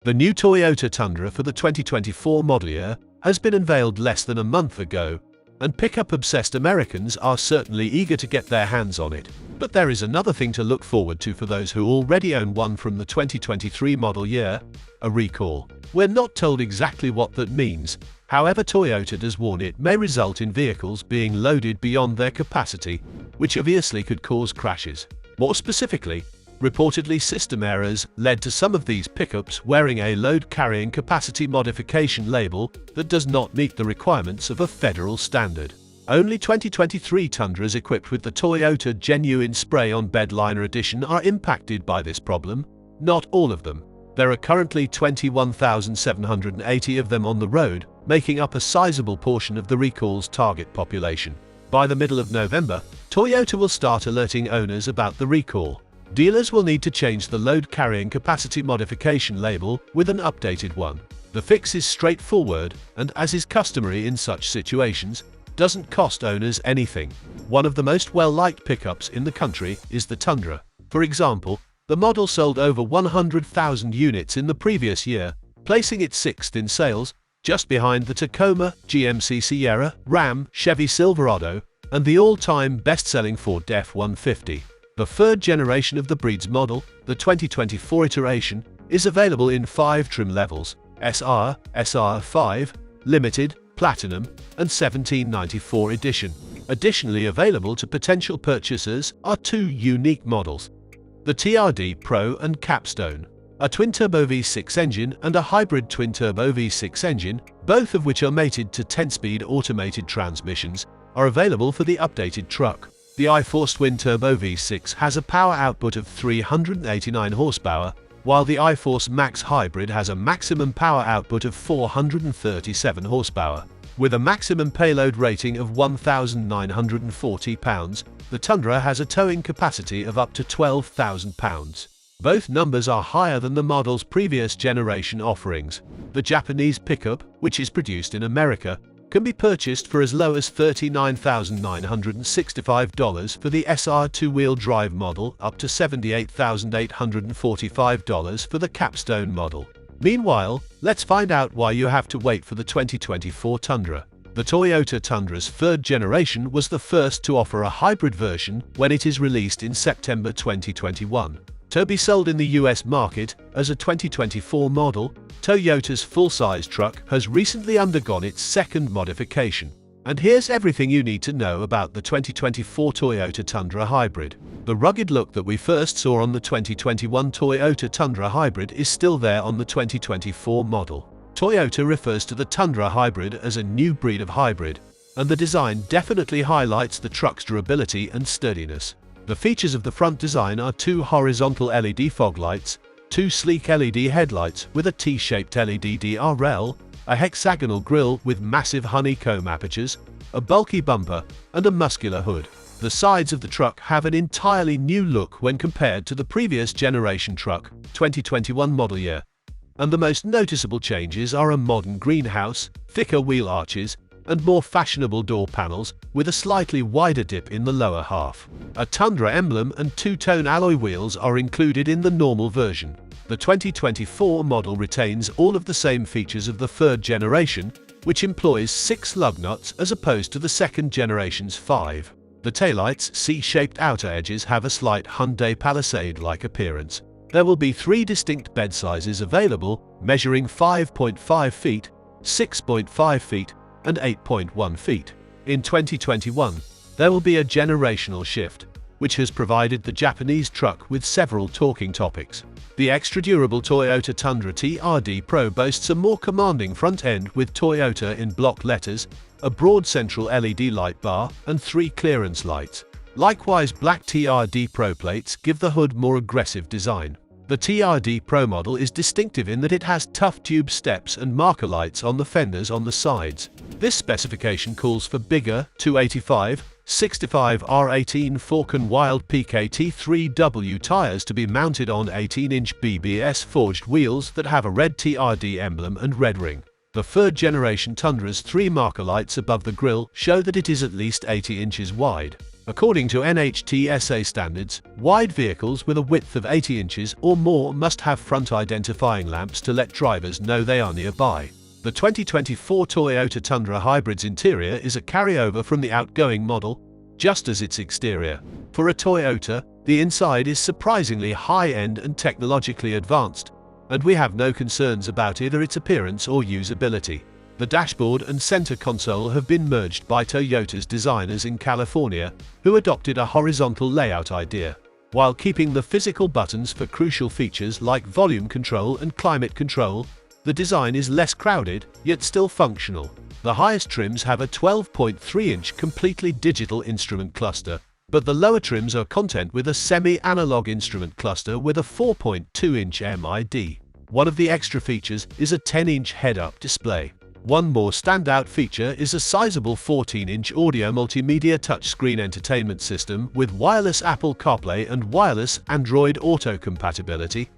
The new Toyota Tundra for the 2024 model year has been unveiled less than a month ago, and pickup-obsessed Americans are certainly eager to get their hands on it. But there is another thing to look forward to for those who already own one from the 2023 model year: a recall. We're not told exactly what that means. However, Toyota does warn it may result in vehicles being loaded beyond their capacity, which obviously could cause crashes. More specifically, reportedly system errors led to some of these pickups wearing a load carrying capacity modification label that does not meet the requirements of a federal standard. Only 2023 Tundras equipped with the Toyota Genuine Spray-on Bedliner Edition are impacted by this problem. Not all of them. There are currently 21,780 of them on the road, making up a sizable portion of the recall's target population. By the middle of November, Toyota will start alerting owners about the recall. Dealers will need to change the load carrying capacity modification label with an updated one. The fix is straightforward and, as is customary in such situations, doesn't cost owners anything. One of the most well-liked pickups in the country is the Tundra. For example, the model sold over 100,000 units in the previous year, placing it sixth in sales, just behind the Tacoma, GMC Sierra, Ram, Chevy Silverado, and the all-time best-selling Ford F-150. The third generation of the breed's model, the 2024 iteration, is available in 5 trim levels: SR, SR5, Limited, Platinum, and 1794 edition. Additionally available to potential purchasers are 2 unique models: the TRD Pro and Capstone, a twin-turbo V6 engine and a hybrid twin-turbo V6 engine, both of which are mated to 10-speed automated transmissions, are available for the updated truck. The iForce twin-turbo V6 has a power output of 389 horsepower, while the iForce Max Hybrid has a maximum power output of 437 horsepower. With a maximum payload rating of 1,940 pounds, the Tundra has a towing capacity of up to 12,000 pounds. Both numbers are higher than the model's previous generation offerings. The Japanese pickup, which is produced in America, can be purchased for as low as $39,965 for the SR two-wheel drive model, up to $78,845 for the Capstone model. Meanwhile, let's find out why you have to wait for the 2024 Tundra. The Toyota Tundra's third generation was the first to offer a hybrid version when it is released in September 2021. To be sold in the US market as a 2024 model, Toyota's full-size truck has recently undergone its second modification. And here's everything you need to know about the 2024 Toyota Tundra Hybrid. The rugged look that we first saw on the 2021 Toyota Tundra Hybrid is still there on the 2024 model. Toyota refers to the Tundra Hybrid as a new breed of hybrid, and the design definitely highlights the truck's durability and sturdiness. The features of the front design are 2 horizontal LED fog lights, 2 sleek LED headlights with a T-shaped LED DRL, a hexagonal grille with massive honeycomb apertures, a bulky bumper, and a muscular hood. The sides of the truck have an entirely new look when compared to the previous generation truck, 2021 model year. And the most noticeable changes are a modern greenhouse, thicker wheel arches, and more fashionable door panels with a slightly wider dip in the lower half. A Tundra emblem and 2-tone alloy wheels are included in the normal version. The 2024 model retains all of the same features of the third generation, which employs 6 lug nuts as opposed to the second generation's 5. The taillight's C-shaped outer edges have a slight Hyundai Palisade-like appearance. There will be 3 distinct bed sizes available, measuring 5.5 feet, 6.5 feet, and 8.1 feet. In 2021, there will be a generational shift, which has provided the Japanese truck with several talking topics. The extra-durable Toyota Tundra TRD Pro boasts a more commanding front end with Toyota in block letters, a broad central LED light bar, and 3 clearance lights. Likewise, black TRD Pro plates give the hood more aggressive design. The TRD Pro model is distinctive in that it has tough tube steps and marker lights on the fenders on the sides. This specification calls for bigger 285/65 R18 fork and wild PKT3W tires to be mounted on 18-inch BBS forged wheels that have a red TRD emblem and red ring. The third generation Tundra's 3 marker lights above the grille show that it is at least 80 inches wide. According to NHTSA standards, wide vehicles with a width of 80 inches or more must have front identifying lamps to let drivers know they are nearby. The 2024 Toyota Tundra Hybrid's interior is a carryover from the outgoing model, just as its exterior. For a Toyota, the inside is surprisingly high-end and technologically advanced, and we have no concerns about either its appearance or usability. The dashboard and center console have been merged by Toyota's designers in California, who adopted a horizontal layout idea, while keeping the physical buttons for crucial features like volume control and climate control. The design is less crowded, yet still functional. The highest trims have a 12.3-inch completely digital instrument cluster, but the lower trims are content with a semi-analog instrument cluster with a 4.2-inch MID. One of the extra features is a 10-inch head-up display. One more standout feature is a sizable 14-inch audio multimedia touchscreen entertainment system with wireless Apple CarPlay and wireless Android Auto compatibility,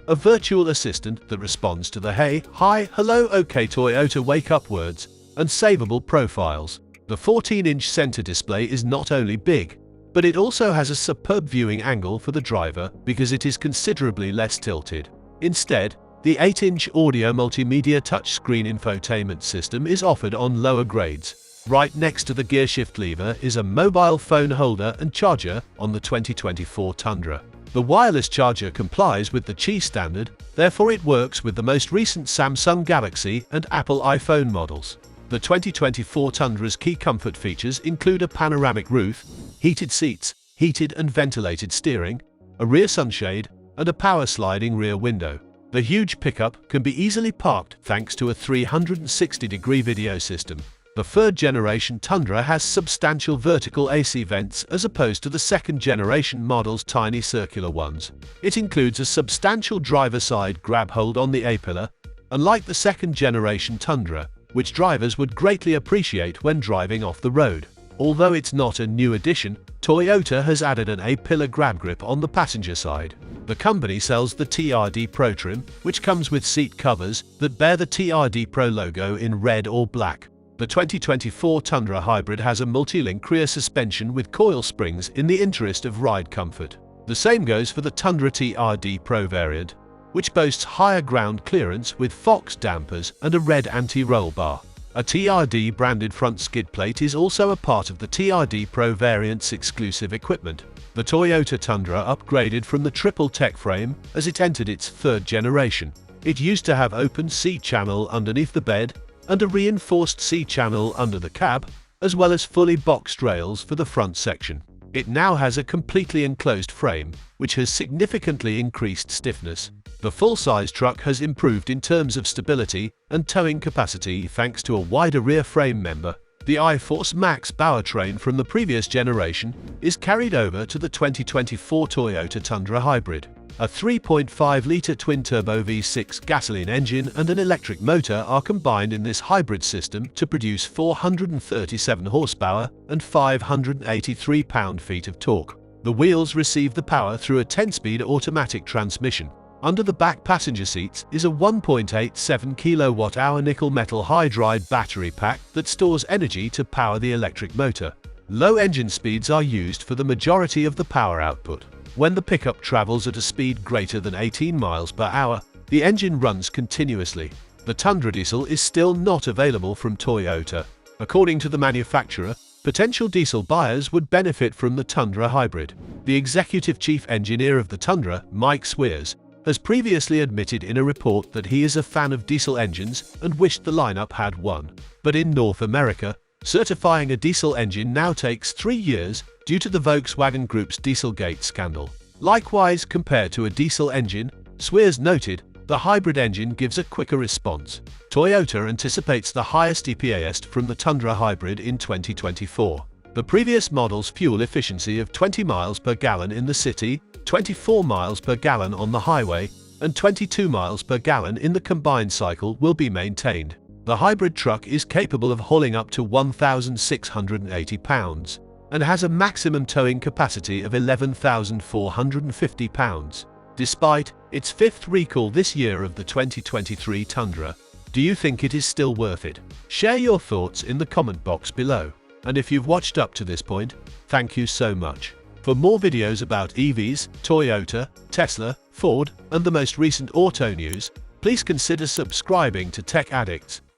a virtual assistant that responds to the hey, hi, hello, OK Toyota wake-up words, and savable profiles. The 14-inch center display is not only big, but it also has a superb viewing angle for the driver because it is considerably less tilted. Instead, the 8-inch audio multimedia touchscreen infotainment system is offered on lower grades. Right next to the gearshift lever is a mobile phone holder and charger on the 2024 Tundra. The wireless charger complies with the Qi standard, therefore it works with the most recent Samsung Galaxy and Apple iPhone models. The 2024 Tundra's key comfort features include a panoramic roof, heated seats, heated and ventilated steering, a rear sunshade, and a power sliding rear window. The huge pickup can be easily parked thanks to a 360-degree video system. The third-generation Tundra has substantial vertical AC vents as opposed to the second-generation model's tiny circular ones. It includes a substantial driver-side grab hold on the A-pillar, unlike the second-generation Tundra, which drivers would greatly appreciate when driving off the road. Although it's not a new addition, Toyota has added an A-pillar grab grip on the passenger side. The company sells the TRD Pro trim, which comes with seat covers that bear the TRD Pro logo in red or black. The 2024 Tundra Hybrid has a multi-link rear suspension with coil springs in the interest of ride comfort. The same goes for the Tundra TRD Pro variant, which boasts higher ground clearance with Fox dampers and a red anti-roll bar. A TRD branded front skid plate is also a part of the TRD Pro variant's exclusive equipment. The Toyota Tundra upgraded from the triple tech frame as it entered its third generation. It used to have open C-channel underneath the bed and a reinforced C-channel under the cab, as well as fully boxed rails for the front section. It now has a completely enclosed frame, which has significantly increased stiffness. The full-size truck has improved in terms of stability and towing capacity thanks to a wider rear frame member. The iForce Max powertrain from the previous generation is carried over to the 2024 Toyota Tundra Hybrid. A 3.5-litre twin-turbo V6 gasoline engine and an electric motor are combined in this hybrid system to produce 437 horsepower and 583 pound-feet of torque. The wheels receive the power through a 10-speed automatic transmission. Under the back passenger seats is a 1.87 kWh nickel-metal hydride battery pack that stores energy to power the electric motor. Low engine speeds are used for the majority of the power output. When the pickup travels at a speed greater than 18 miles per hour, the engine runs continuously. The Tundra diesel is still not available from Toyota. According to the manufacturer, potential diesel buyers would benefit from the Tundra Hybrid. The executive chief engineer of the Tundra, Mike Swears, has previously admitted in a report that he is a fan of diesel engines and wished the lineup had one. But in North America, certifying a diesel engine now takes 3 years due to the Volkswagen Group's Dieselgate scandal. Likewise, compared to a diesel engine, Swears noted, the hybrid engine gives a quicker response. Toyota anticipates the highest EPA from the Tundra Hybrid in 2024. The previous model's fuel efficiency of 20 miles per gallon in the city, 24 miles per gallon on the highway, and 22 miles per gallon in the combined cycle will be maintained. The hybrid truck is capable of hauling up to 1,680 pounds and has a maximum towing capacity of 11,450 pounds. Despite its 5th recall this year of the 2023 Tundra, do you think it is still worth it? Share your thoughts in the comment box below. And if you've watched up to this point, thank you so much. For more videos about EVs, Toyota, Tesla, Ford, and the most recent auto news, please consider subscribing to Tech Addicts.